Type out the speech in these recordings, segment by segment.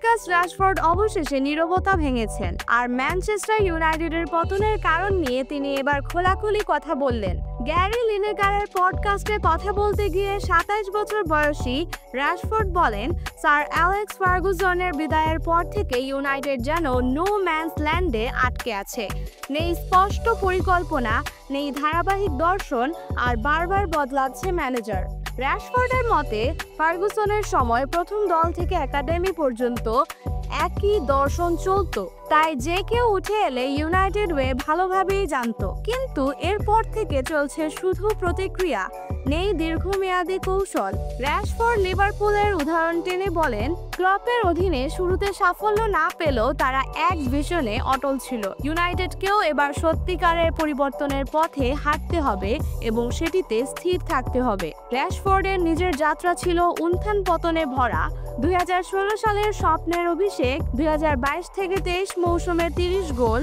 Marcus Rashford অবশেষে নীরবতা ভেঙেছেন আর Manchester ইউনাইটেডের পতনের কারণ নিয়ে তিনি এবার খোলাখুলি কথা বললেন। গ্যারি লিনেকারের পডকাস্টে কথা বলতে গিয়ে 27 বছর বয়সী রাশফোর্ড বলেন, স্যার অ্যালেক্স ফার্গুসনের বিদায়ের পর থেকে ইউনাইটেড যেন নো ম্যানস ল্যান্ডে আটকে আছে। নেই স্পষ্ট পরিকল্পনা, নেই ধারাবাহিক দর্শন আর বারবার বদলাচ্ছে ম্যানেজার। রাশফোর্ডের মতে ফার্গুসনের সময় প্রথম দল থেকে একাডেমি পর্যন্ত একই দর্শন চলতো, তাই যে কেউ উঠে এলে ইউনাইটেড ওয়ে ভালোভাবেই জানতো। কিন্তু এরপর থেকে চলছে শুধু প্রতিক্রিয়া, নেই দীর্ঘমেয়াদী কৌশল। রাশফোর্ড লিভারপুলের উদাহরণ টেনে বলেন, ক্লপের অধীনে শুরুতে সাফল্য না পেলেও তারা এক ভিশনে অটল ছিল। ইউনাইটেডকেও এবার সত্যিকারের পরিবর্তনের পথে হাঁটতে হবে এবং সেটিতে স্থির থাকতে হবে। রাশফোর্ডের নিজের যাত্রা ছিল উত্থান পতনে ভরা। 2016 সালের স্বপ্নের অভিষেক, 2022 থেকে 23 মৌসুমে 30 গোল,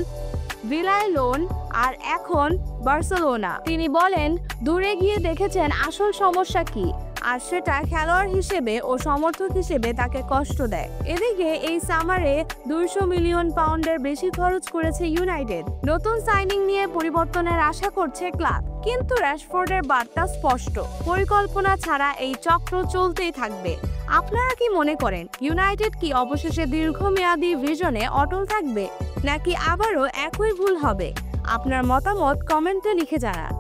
ভিলায় লোন, আর এখন বার্সেলোনা। তিনি বলেন, দূরে গিয়ে দেখেছেন আসল সমস্যা কি, আর সেটা খেলোয়াড় হিসেবে ও সমর্থক হিসেবে তাকে কষ্ট দেয়। এদিকে এই সামারে 200 মিলিয়ন পাউন্ডের বেশি খরচ করেছে ইউনাইটেড। নতুন সাইনিং নিয়ে পরিবর্তনের আশা করছে ক্লাব, কিন্তু রাশফোর্ডের বার্তা স্পষ্ট, পরিকল্পনা ছাড়া এই চক্র চলতেই থাকবে। আপনারা কি মনে করেন, ইউনাইটেড কি অবশেষে দীর্ঘমেয়াদী ভিশনে অটল থাকবে, নাকি আবারও একই ভুল হবে? আপনার মতামত কমেন্টে লিখে জানান।